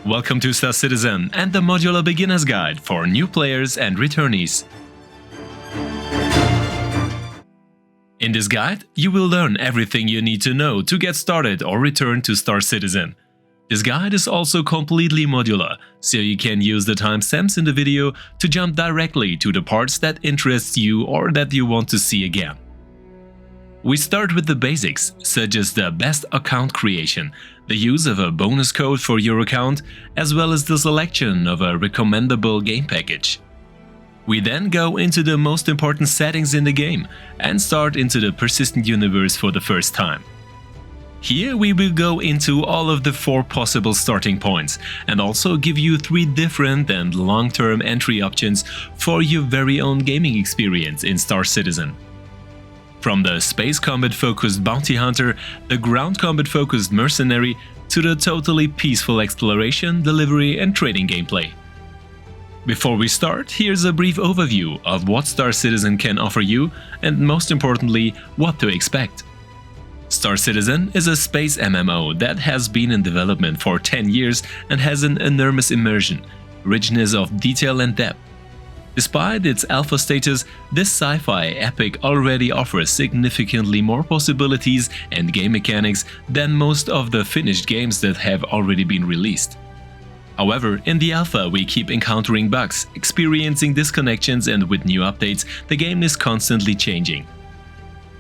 Welcome to Star Citizen and the Modular Beginner's Guide for new players and returnees. In this guide, you will learn everything you need to know to get started or return to Star Citizen. This guide is also completely modular, so you can use the timestamps in the video to jump directly to the parts that interest you or that you want to see again. We start with the basics, such as the best account creation, the use of a bonus code for your account, as well as the selection of a recommendable game package. We then go into the most important settings in the game and start into the persistent universe for the first time. Here we will go into all of the 4 possible starting points and also give you 3 different and long-term entry options for your very own gaming experience in Star Citizen. From the space combat-focused bounty hunter, the ground combat-focused mercenary, to the totally peaceful exploration, delivery and trading gameplay. Before we start, here's a brief overview of what Star Citizen can offer you and, most importantly, what to expect. Star Citizen is a space MMO that has been in development for 10 years and has an enormous immersion, richness of detail and depth. Despite its alpha status, this sci-fi epic already offers significantly more possibilities and game mechanics than most of the finished games that have already been released. However, in the alpha we keep encountering bugs, experiencing disconnections, and with new updates, the game is constantly changing.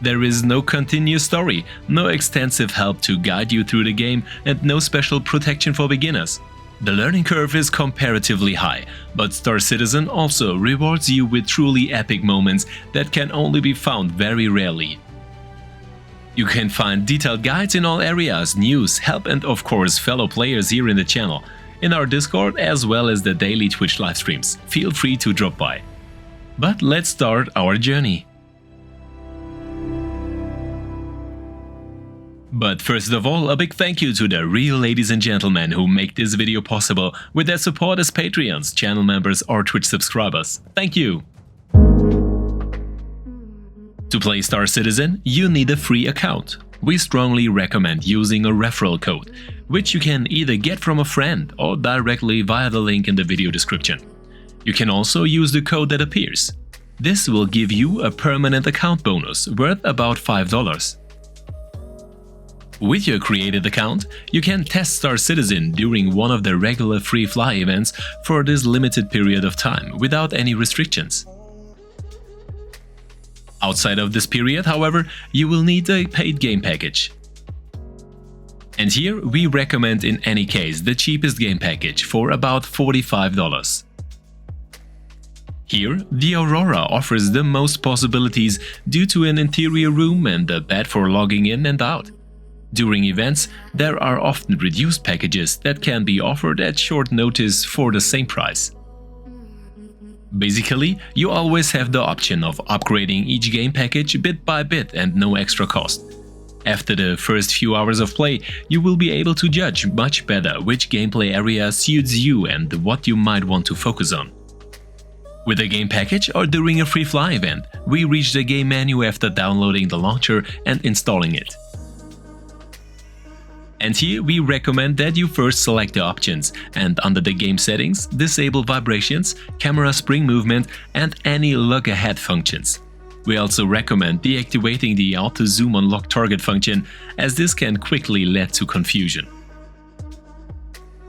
There is no continuous story, no extensive help to guide you through the game, and no special protection for beginners. The learning curve is comparatively high, but Star Citizen also rewards you with truly epic moments that can only be found very rarely. You can find detailed guides in all areas, news, help and of course fellow players here in the channel, in our Discord as well as the daily Twitch livestreams. Feel free to drop by. But let's start our journey. But first of all, a big thank you to the real ladies and gentlemen who make this video possible with their support as Patreons, channel members or Twitch subscribers. Thank you! To play Star Citizen, you need a free account. We strongly recommend using a referral code, which you can either get from a friend or directly via the link in the video description. You can also use the code that appears. This will give you a permanent account bonus worth about $5. With your created account, you can test Star Citizen during one of the regular free fly events for this limited period of time without any restrictions. Outside of this period, however, you will need a paid game package. And here we recommend in any case the cheapest game package for about $45. Here, the Aurora offers the most possibilities due to an interior room and a bed for logging in and out. During events, there are often reduced packages that can be offered at short notice for the same price. Basically, you always have the option of upgrading each game package bit by bit and no extra cost. After the first few hours of play, you will be able to judge much better which gameplay area suits you and what you might want to focus on. With a game package or during a free fly event, we reach the game menu after downloading the launcher and installing it. And here we recommend that you first select the options and under the game settings, disable vibrations, camera spring movement and any look ahead functions. We also recommend deactivating the auto zoom on lock target function, as this can quickly lead to confusion.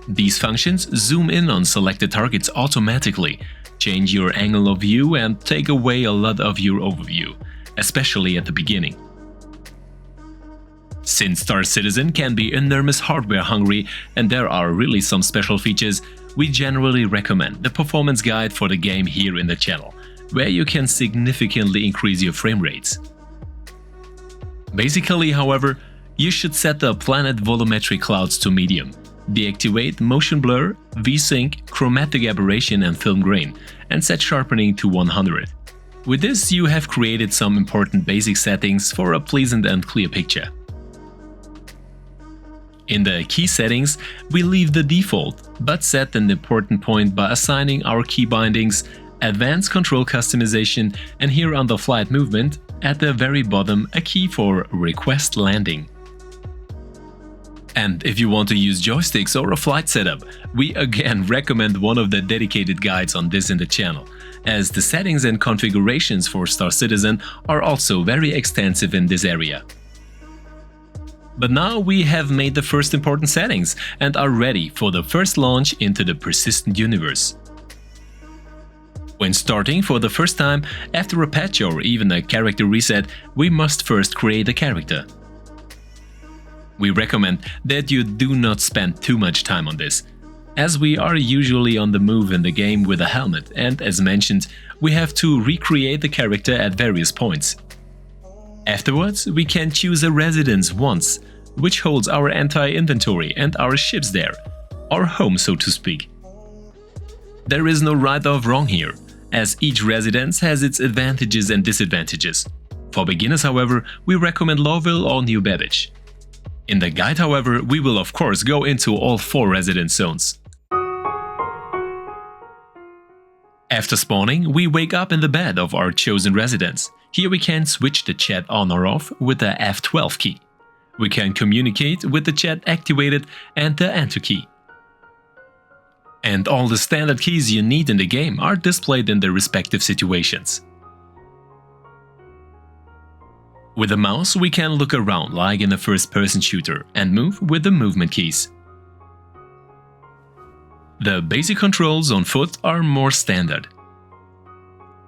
These functions zoom in on selected targets automatically, change your angle of view and take away a lot of your overview, especially at the beginning. Since Star Citizen can be enormous hardware hungry and there are really some special features, we generally recommend the performance guide for the game here in the channel, where you can significantly increase your frame rates. Basically, however, you should set the planet volumetric clouds to medium, deactivate motion blur, V-sync, chromatic aberration and film grain, and set sharpening to 100. With this, you have created some important basic settings for a pleasant and clear picture. In the key settings, we leave the default, but set an important point by assigning our key bindings, advanced control customization, and here under flight movement, at the very bottom a key for request landing. And if you want to use joysticks or a flight setup, we again recommend one of the dedicated guides on this in the channel, as the settings and configurations for Star Citizen are also very extensive in this area. But now we have made the first important settings and are ready for the first launch into the persistent universe. When starting for the first time, after a patch or even a character reset, we must first create a character. We recommend that you do not spend too much time on this, as we are usually on the move in the game with a helmet, and as mentioned, we have to recreate the character at various points. Afterwards, we can choose a residence once, which holds our entire inventory and our ships there, our home so to speak. There is no right or wrong here, as each residence has its advantages and disadvantages. For beginners, however, we recommend Lowville or New Babbage. In the guide, however, we will of course go into all 4 residence zones. After spawning, we wake up in the bed of our chosen residence. Here we can switch the chat on or off with the F12 key. We can communicate with the chat activated and the enter key. And all the standard keys you need in the game are displayed in the respective situations. With the mouse we can look around like in a first-person shooter and move with the movement keys. The basic controls on foot are more standard.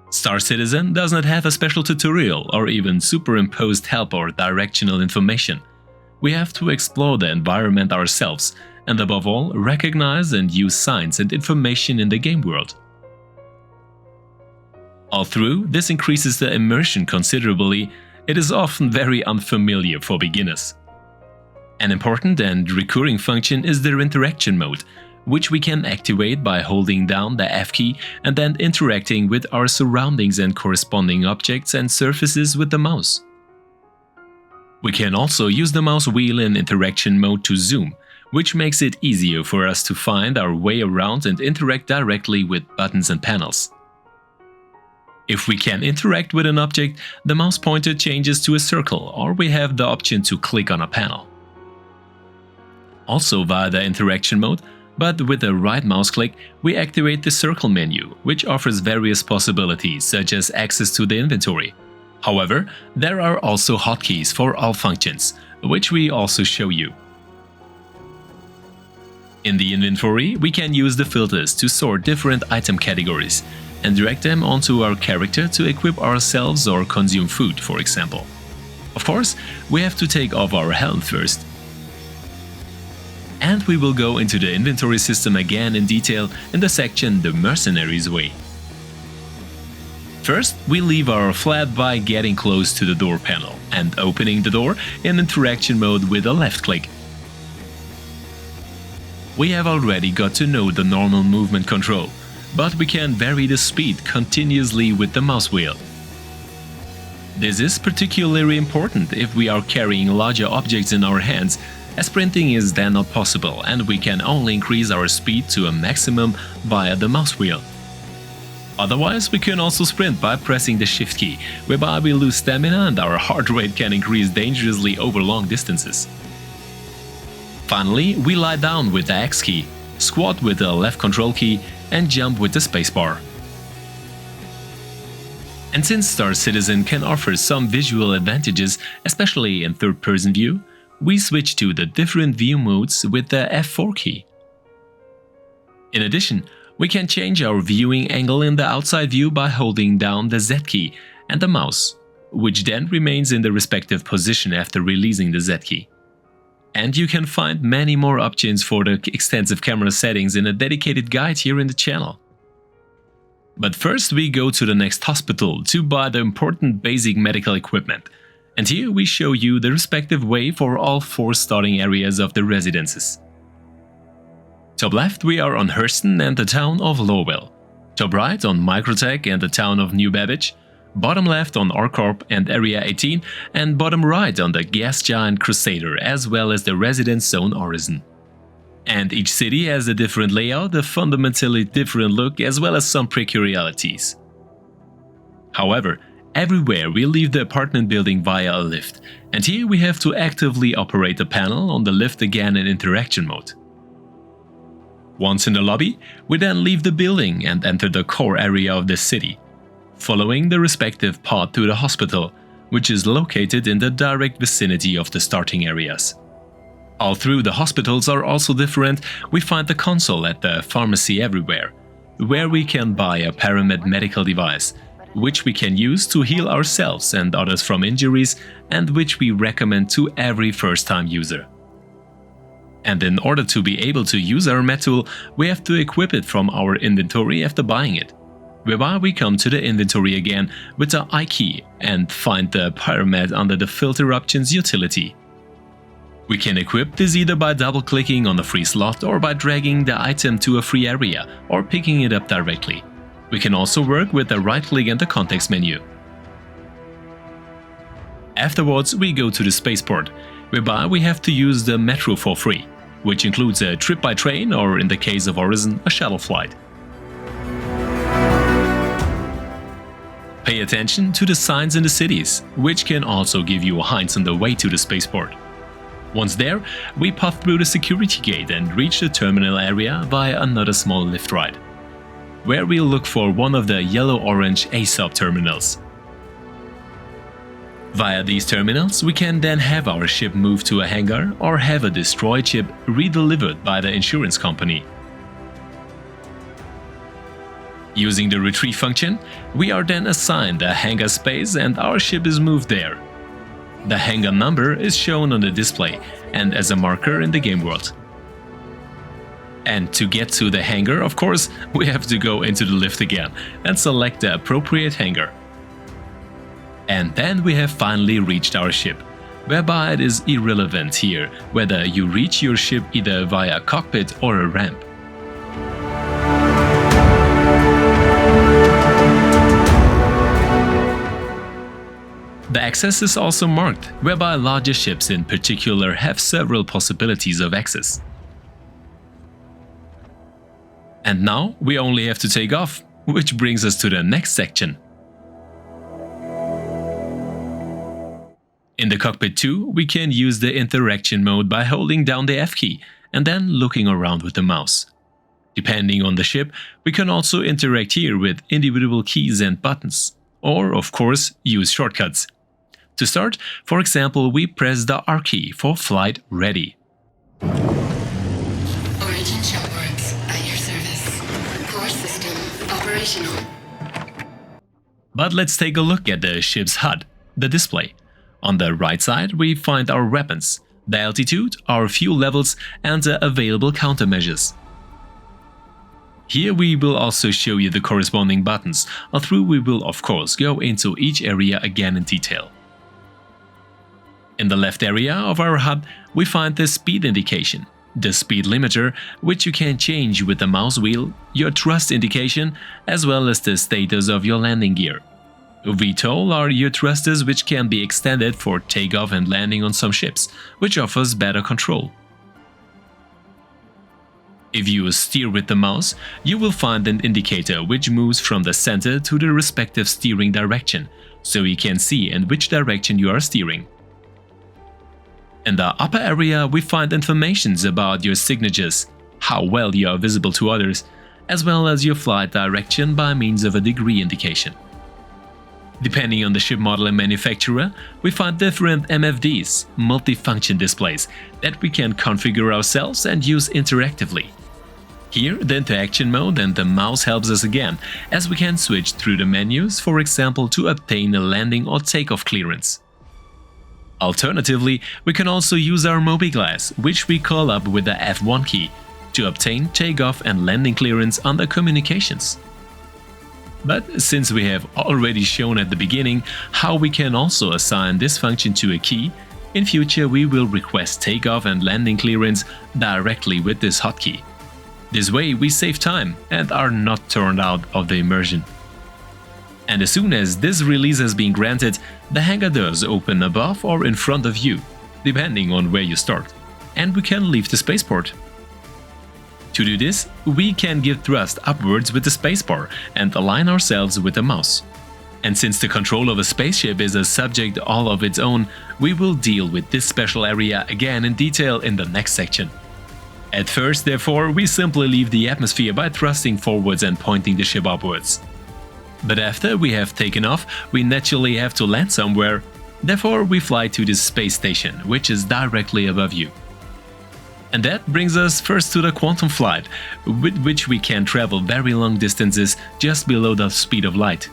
Star Citizen does not have a special tutorial or even superimposed help or directional information. We have to explore the environment ourselves and above all recognize and use signs and information in the game world. Although this increases the immersion considerably, it is often very unfamiliar for beginners. An important and recurring function is the interaction mode, which we can activate by holding down the F key and then interacting with our surroundings and corresponding objects and surfaces with the mouse. We can also use the mouse wheel in interaction mode to zoom, which makes it easier for us to find our way around and interact directly with buttons and panels. If we can interact with an object, the mouse pointer changes to a circle, or we have the option to click on a panel. Also via the interaction mode, but with the right mouse click, we activate the circle menu, which offers various possibilities such as access to the inventory. However, there are also hotkeys for all functions, which we also show you. In the inventory, we can use the filters to sort different item categories and direct them onto our character to equip ourselves or consume food, for example. Of course, we have to take off our helm first. And we will go into the inventory system again in detail in the section The Mercenary's Way. First, we leave our flat by getting close to the door panel and opening the door in interaction mode with a left click. We have already got to know the normal movement control, but we can vary the speed continuously with the mouse wheel. This is particularly important if we are carrying larger objects in our hands, as sprinting is then not possible and we can only increase our speed to a maximum via the mouse wheel. Otherwise, we can also sprint by pressing the shift key, whereby we lose stamina and our heart rate can increase dangerously over long distances. Finally, we lie down with the X key, squat with the left control key and jump with the spacebar. And since Star Citizen can offer some visual advantages, especially in third-person view, we switch to the different view modes with the F4 key. In addition, we can change our viewing angle in the outside view by holding down the Z key and the mouse, which then remains in the respective position after releasing the Z key. And you can find many more options for the extensive camera settings in a dedicated guide here in the channel. But first we go to the next hospital to buy the important basic medical equipment, and here we show you the respective way for all 4 starting areas of the residences. Top left we are on Hurston and the town of Lowville, top right on Microtech and the town of New Babbage, bottom left on Orcorp and Area 18, and bottom right on the gas giant Crusader as well as the residence zone Horizon. And each city has a different layout, a fundamentally different look as well as some peculiarities. However, Everywhere we leave the apartment building via a lift, and here we have to actively operate the panel on the lift again in interaction mode. Once in the lobby, we then leave the building and enter the core area of the city, following the respective path to the hospital, which is located in the direct vicinity of the starting areas. All through the hospitals are also different. We find the console at the pharmacy everywhere, where we can buy a Paramed medical device, which we can use to heal ourselves and others from injuries, and which we recommend to every first-time user. And in order to be able to use our med tool, we have to equip it from our inventory after buying it, whereby we come to the inventory again with the Eye key and find the Paramed under the filter options utility. We can equip this either by double-clicking on a free slot or by dragging the item to a free area or picking it up directly. We can also work with the right-click and the context menu. Afterwards, we go to the spaceport, whereby we have to use the metro for free, which includes a trip by train or, in the case of Horizon, a shuttle flight. Pay attention to the signs in the cities, which can also give you hints on the way to the spaceport. Once there, we pass through the security gate and reach the terminal area via another small lift ride, where we'll look for one of the yellow-orange ASOP terminals. Via these terminals, we can then have our ship moved to a hangar or have a destroyed ship redelivered by the insurance company. Using the retrieve function, we are then assigned a hangar space and our ship is moved there. The hangar number is shown on the display and as a marker in the game world. And to get to the hangar, of course, we have to go into the lift again and select the appropriate hangar. And then we have finally reached our ship, whereby it is irrelevant here whether you reach your ship either via a cockpit or a ramp. The access is also marked, whereby larger ships in particular have several possibilities of access. And now we only have to take off, which brings us to the next section. In the cockpit too, we can use the interaction mode by holding down the F key and then looking around with the mouse. Depending on the ship, we can also interact here with individual keys and buttons, or of course use shortcuts. To start, for example, we press the R key for flight ready. Origin shipworks at your service. Core system operational. But let's take a look at the ship's HUD, the display. On the right side, we find our weapons, the altitude, our fuel levels, and the available countermeasures. Here we will also show you the corresponding buttons, although we will of course go into each area again in detail. In the left area of our HUD, we find the speed indication, the speed limiter, which you can change with the mouse wheel, your thrust indication, as well as the status of your landing gear. VTOL are your thrusters, which can be extended for takeoff and landing on some ships, which offers better control. If you steer with the mouse, you will find an indicator which moves from the center to the respective steering direction, so you can see in which direction you are steering. In the upper area, we find informations about your signatures, how well you are visible to others, as well as your flight direction by means of a degree indication. Depending on the ship model and manufacturer, we find different MFDs, multifunction displays, that we can configure ourselves and use interactively. Here, the interaction mode and the mouse helps us again, as we can switch through the menus, for example, to obtain a landing or takeoff clearance. Alternatively, we can also use our Mobiglass, which we call up with the F1 key, to obtain takeoff and landing clearance under communications. But since we have already shown at the beginning how we can also assign this function to a key, in future we will request takeoff and landing clearance directly with this hotkey. This way we save time and are not turned out of the immersion. And as soon as this release has been granted, the hangar doors open above or in front of you, depending on where you start, and we can leave the spaceport. To do this, we can give thrust upwards with the spacebar and align ourselves with the mouse. And since the control of a spaceship is a subject all of its own, we will deal with this special area again in detail in the next section. At first, therefore, we simply leave the atmosphere by thrusting forwards and pointing the ship upwards. But after we have taken off, we naturally have to land somewhere. Therefore, we fly to this space station, which is directly above you. And that brings us first to the quantum flight, with which we can travel very long distances just below the speed of light.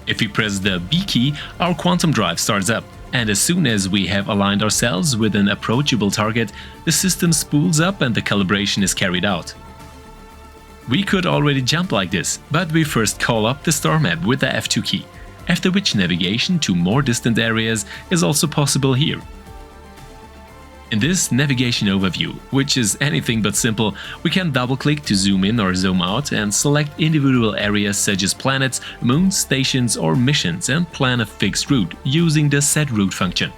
If we press the B key, our quantum drive starts up, and as soon as we have aligned ourselves with an approachable target, the system spools up and the calibration is carried out. We could already jump like this, but we first call up the star map with the F2 key, after which navigation to more distant areas is also possible here. In this navigation overview, which is anything but simple, we can double-click to zoom in or zoom out and select individual areas such as planets, moons, stations or missions and plan a fixed route using the set route function.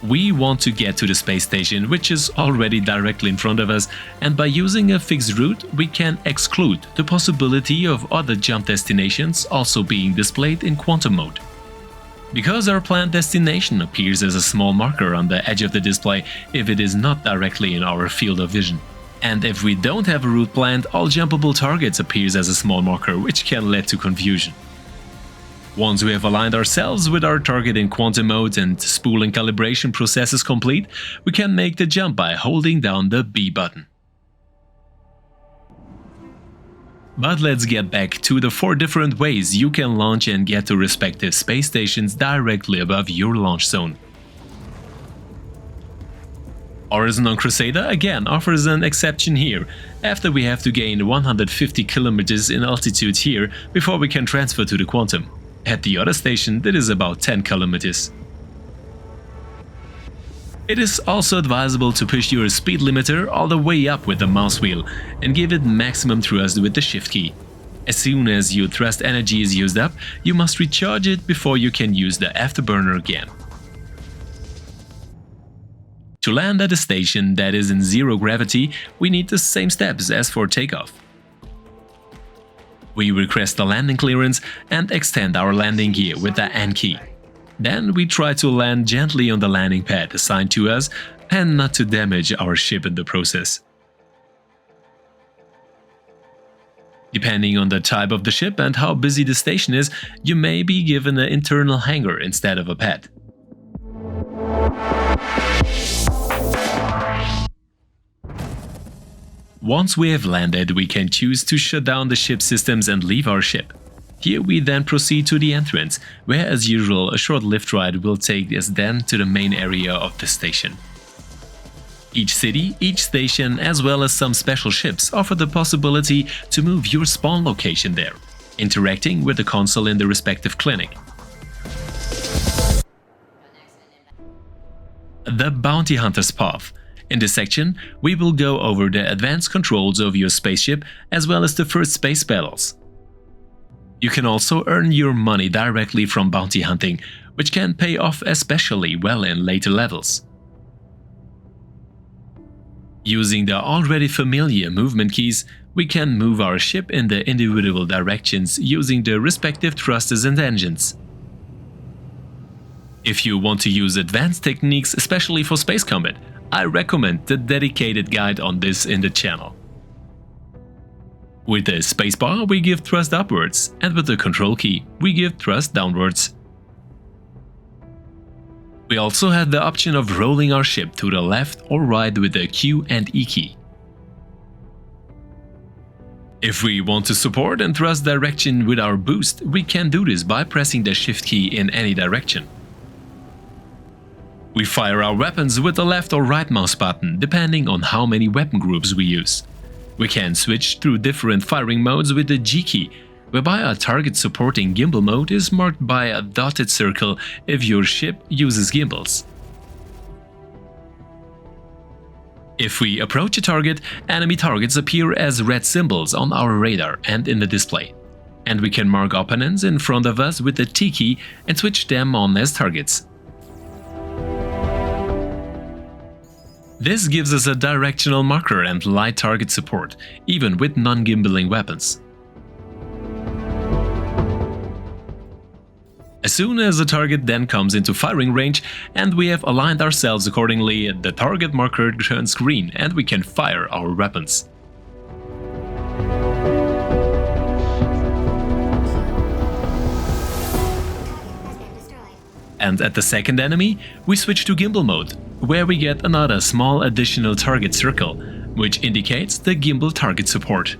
We want to get to the space station, which is already directly in front of us, and by using a fixed route we can exclude the possibility of other jump destinations also being displayed in quantum mode. Because our planned destination appears as a small marker on the edge of the display if it is not directly in our field of vision. And if we don't have a route planned, all jumpable targets appears as a small marker, which can lead to confusion. Once we have aligned ourselves with our target in quantum mode and spool and calibration process is complete, we can make the jump by holding down the B button. But let's get back to the 4 different ways you can launch and get to respective space stations directly above your launch zone. Horizon on Crusader again offers an exception here, after we have to gain 150 km in altitude here before we can transfer to the Quantum. At the other station that is about 10 km. It is also advisable to push your speed limiter all the way up with the mouse wheel and give it maximum thrust with the shift key. As soon as your thrust energy is used up, you must recharge it before you can use the afterburner again. To land at a station that is in zero gravity, we need the same steps as for takeoff. We request the landing clearance and extend our landing gear with the N key. Then we try to land gently on the landing pad assigned to us and not to damage our ship in the process. Depending on the type of the ship and how busy the station is, you may be given an internal hangar instead of a pad. Once we have landed, we can choose to shut down the ship systems and leave our ship. Here we then proceed to the entrance, where as usual a short lift ride will take us then to the main area of the station. Each city, each station, as well as some special ships offer the possibility to move your spawn location there, interacting with the console in the respective clinic. The Bounty Hunter's Path. In this section, we will go over the advanced controls of your spaceship as well as the first space battles. You can also earn your money directly from bounty hunting, which can pay off especially well in later levels. Using the already familiar movement keys, we can move our ship in the individual directions using the respective thrusters and engines. If you want to use advanced techniques, especially for space combat, I recommend the dedicated guide on this in the channel. With the spacebar we give thrust upwards, and with the control key we give thrust downwards. We also have the option of rolling our ship to the left or right with the Q and E key. If we want to support and thrust direction with our boost, we can do this by pressing the shift key in any direction. We fire our weapons with the left or right mouse button, depending on how many weapon groups we use. We can switch through different firing modes with the G key, whereby a target supporting gimbal mode is marked by a dotted circle if your ship uses gimbals. If we approach a target, enemy targets appear as red symbols on our radar and in the display, and we can mark opponents in front of us with the T key and switch them on as targets. This gives us a directional marker and light target support, even with non-gimbaling weapons. As soon as the target then comes into firing range and we have aligned ourselves accordingly, the target marker turns green and we can fire our weapons. And at the second enemy, we switch to gimbal mode, where we get another small additional target circle, which indicates the gimbal target support.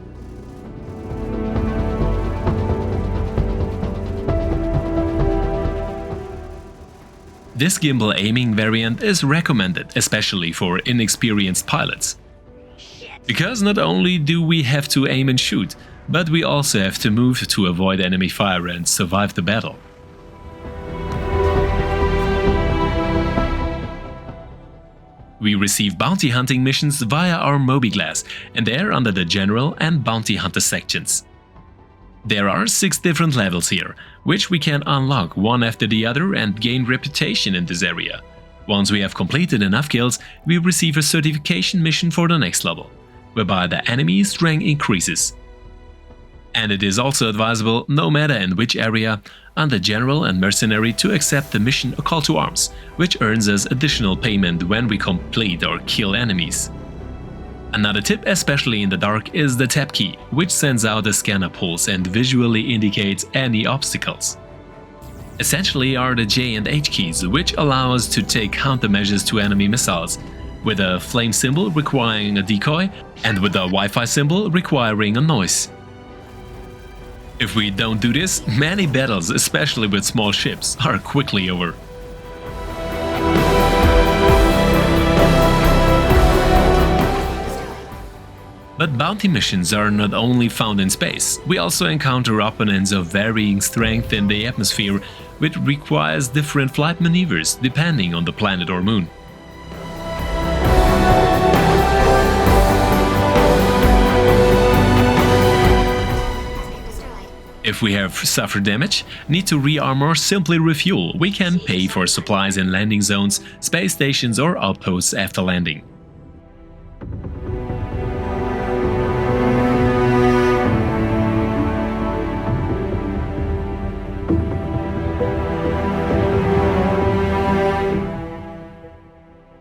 This gimbal aiming variant is recommended, especially for inexperienced pilots. Because not only do we have to aim and shoot, but we also have to move to avoid enemy fire and survive the battle. We receive bounty hunting missions via our mobi-glass, and they're under the General and Bounty Hunter sections. There are 6 different levels here, which we can unlock one after the other and gain reputation in this area. Once we have completed enough kills, we receive a certification mission for the next level, whereby the enemy's rank increases. And it is also advisable, no matter in which area, under General and Mercenary to accept the mission A Call to Arms, which earns us additional payment when we complete or kill enemies. Another tip, especially in the dark, is the tab key, which sends out a scanner pulse and visually indicates any obstacles. Essentially are the J and H keys, which allow us to take countermeasures to enemy missiles, with a flame symbol requiring a decoy and with a Wi-Fi symbol requiring a noise. If we don't do this, many battles, especially with small ships, are quickly over. But bounty missions are not only found in space, we also encounter opponents of varying strength in the atmosphere, which requires different flight maneuvers depending on the planet or moon. If we have suffered damage, need to re-armor or simply refuel, we can pay for supplies in landing zones, space stations or outposts after landing.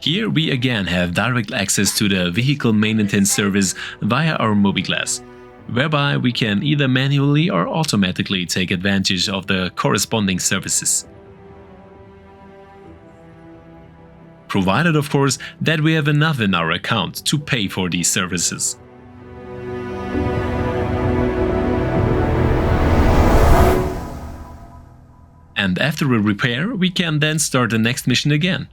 Here we again have direct access to the vehicle maintenance service via our mobi-glass, whereby we can either manually or automatically take advantage of the corresponding services. Provided, of course, that we have enough in our account to pay for these services. And after a repair, we can then start the next mission again.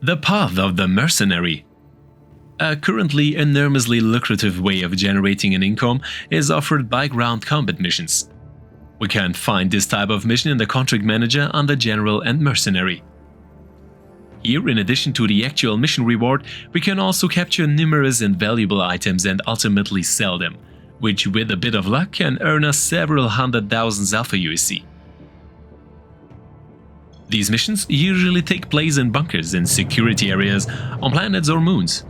The path of the Mercenary. A currently enormously lucrative way of generating an income is offered by ground combat missions. We can find this type of mission in the contract manager under General and Mercenary. Here, in addition to the actual mission reward, we can also capture numerous and valuable items and ultimately sell them, which with a bit of luck can earn us several 100,000 Alpha UEC. These missions usually take place in bunkers in security areas, on planets or moons.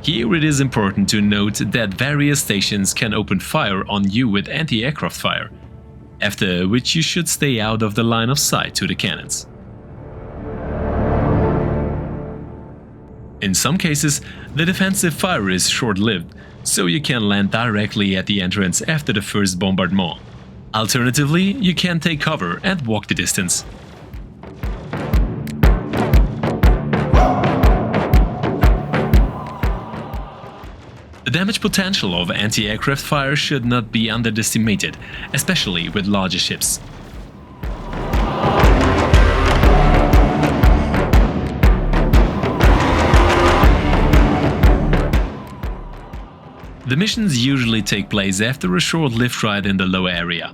Here it is important to note that various stations can open fire on you with anti-aircraft fire, after which you should stay out of the line of sight to the cannons. In some cases, the defensive fire is short-lived, so you can land directly at the entrance after the first bombardment. Alternatively, you can take cover and walk the distance. The damage potential of anti-aircraft fire should not be underestimated, especially with larger ships. The missions usually take place after a short lift ride in the low area,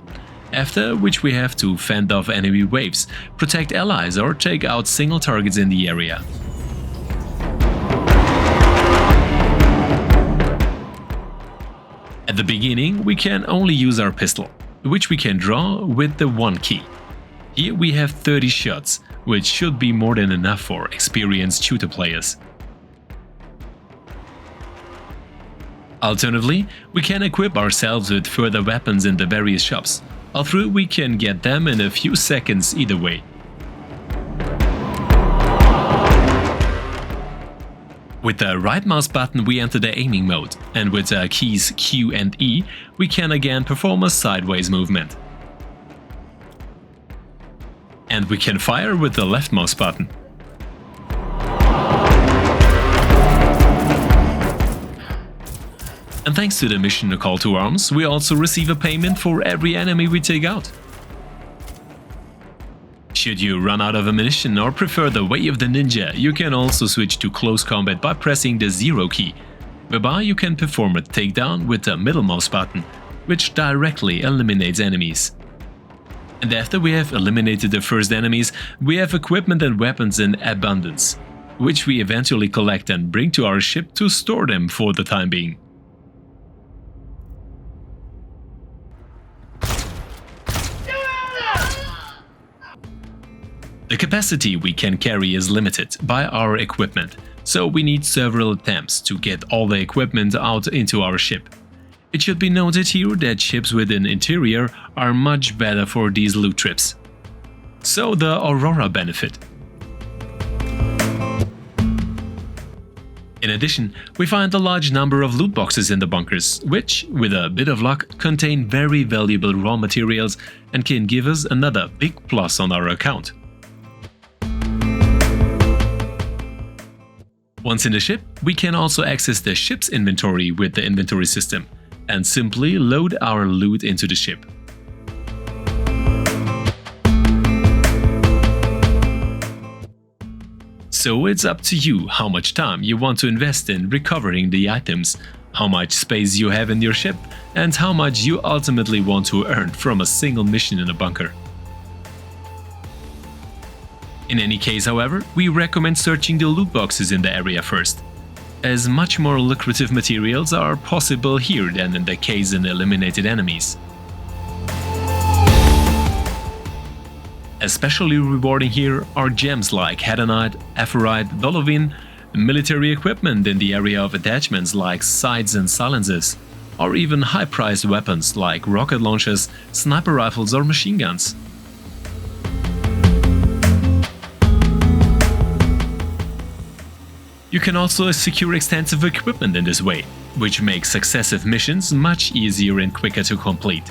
after which we have to fend off enemy waves, protect allies or take out single targets in the area. At the beginning, we can only use our pistol, which we can draw with the 1 key. Here we have 30 shots, which should be more than enough for experienced shooter players. Alternatively, we can equip ourselves with further weapons in the various shops, although we can get them in a few seconds either way. With the right mouse button we enter the aiming mode, and with the keys Q and E we can again perform a sideways movement. And we can fire with the left mouse button. And thanks to the mission Call to Arms, we also receive a payment for every enemy we take out. Should you run out of ammunition or prefer the way of the ninja, you can also switch to close combat by pressing the 0 key, whereby you can perform a takedown with the middle mouse button, which directly eliminates enemies. And after we have eliminated the first enemies, we have equipment and weapons in abundance, which we eventually collect and bring to our ship to store them for the time being. The capacity we can carry is limited by our equipment, so we need several attempts to get all the equipment out into our ship. It should be noted here that ships with an interior are much better for these loot trips. So the Aurora benefit. In addition, we find a large number of loot boxes in the bunkers, which, with a bit of luck, contain very valuable raw materials and can give us another big plus on our account. Once in the ship, we can also access the ship's inventory with the inventory system and simply load our loot into the ship. So it's up to you how much time you want to invest in recovering the items, how much space you have in your ship, and how much you ultimately want to earn from a single mission in a bunker. In any case, however, we recommend searching the loot boxes in the area first, as much more lucrative materials are possible here than in the case in eliminated enemies. Especially rewarding here are gems like Hedonite, Aphorite, Dolovine, military equipment in the area of attachments like sights and silencers, or even high-priced weapons like rocket launchers, sniper rifles or machine guns. You can also secure extensive equipment in this way, which makes successive missions much easier and quicker to complete.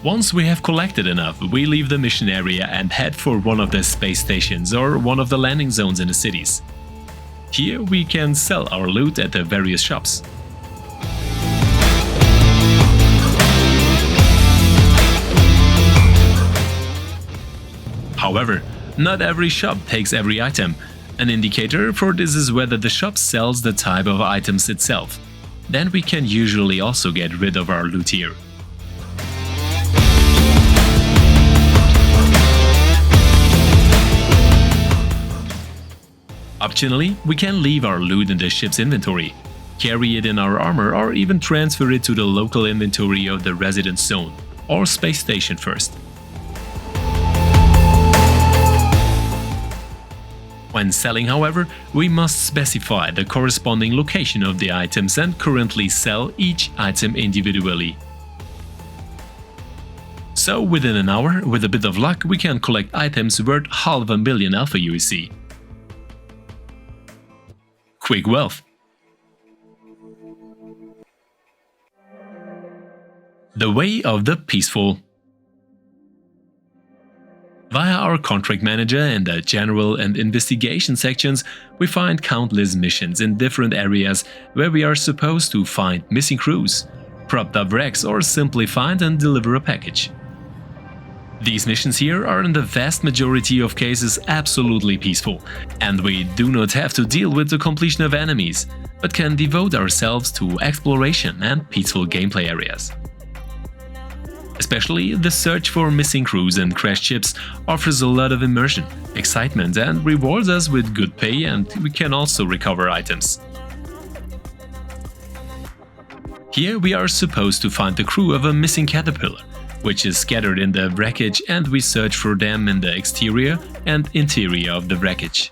Once we have collected enough, we leave the mission area and head for one of the space stations or one of the landing zones in the cities. Here we can sell our loot at the various shops. However, not every shop takes every item. An indicator for this is whether the shop sells the type of items itself. Then we can usually also get rid of our loot here. Optionally, we can leave our loot in the ship's inventory, carry it in our armor, or even transfer it to the local inventory of the residence zone or space station first. When selling, however, we must specify the corresponding location of the items and currently sell each item individually. So within an hour, with a bit of luck, we can collect items worth 500,000 Alpha UEC. Quick wealth. The way of the peaceful. Via our contract manager in the general and investigation sections, we find countless missions in different areas where we are supposed to find missing crews, propped up wrecks, or simply find and deliver a package. These missions here are in the vast majority of cases absolutely peaceful, and we do not have to deal with the completion of enemies, but can devote ourselves to exploration and peaceful gameplay areas. Especially the search for missing crews and crashed ships offers a lot of immersion, excitement, and rewards us with good pay, and we can also recover items. Here we are supposed to find the crew of a missing caterpillar, which is scattered in the wreckage, and we search for them in the exterior and interior of the wreckage.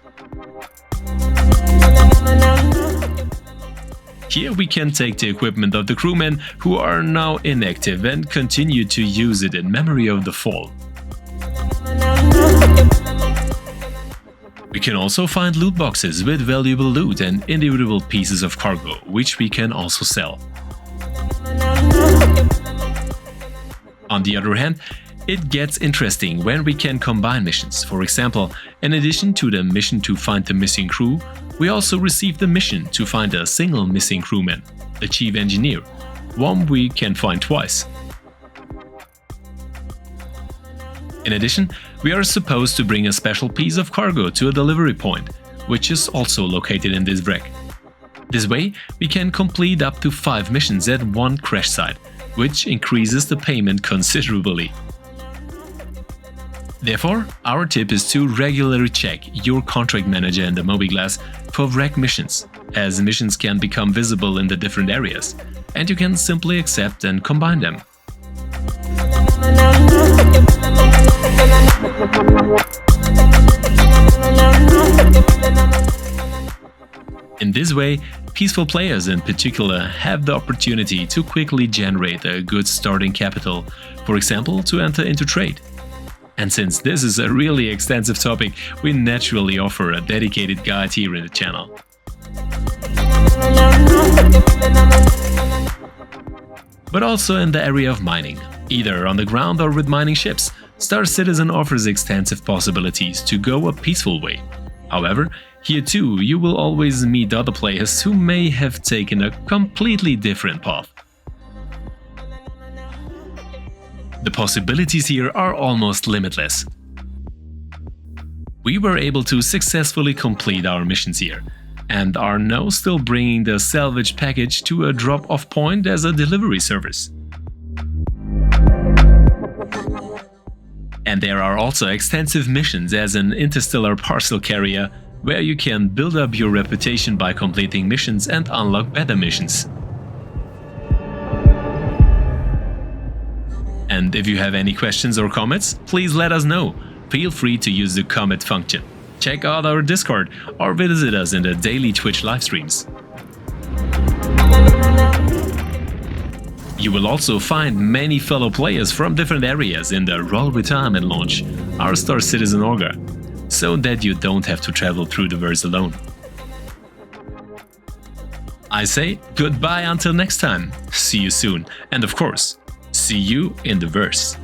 Here we can take the equipment of the crewmen who are now inactive and continue to use it in memory of the fall. We can also find loot boxes with valuable loot and individual pieces of cargo, which we can also sell. On the other hand, it gets interesting when we can combine missions. For example, in addition to the mission to find the missing crew, we also receive the mission to find a single missing crewman, the chief engineer, one we can find twice. In addition, we are supposed to bring a special piece of cargo to a delivery point, which is also located in this wreck. This way, we can complete up to 5 missions at one crash site, which increases the payment considerably. Therefore, our tip is to regularly check your contract manager in the mobiGlas for wreck missions, as missions can become visible in the different areas, and you can simply accept and combine them. In this way, peaceful players in particular have the opportunity to quickly generate a good starting capital, for example, to enter into trade. And since this is a really extensive topic, we naturally offer a dedicated guide here in the channel. But also in the area of mining, either on the ground or with mining ships, Star Citizen offers extensive possibilities to go a peaceful way. However, here too you will always meet other players who may have taken a completely different path. The possibilities here are almost limitless. We were able to successfully complete our missions here, and are now still bringing the salvage package to a drop-off point as a delivery service. And there are also extensive missions as an interstellar parcel carrier, where you can build up your reputation by completing missions and unlock better missions. And if you have any questions or comments, please let us know. Feel free to use the comment function. Check out our Discord or visit us in the daily Twitch livestreams. You will also find many fellow players from different areas in the Roll Retirement Launch, our Star Citizen Orga, so that you don't have to travel through the verse alone. I say goodbye until next time, see you soon, and of course, see you in the verse.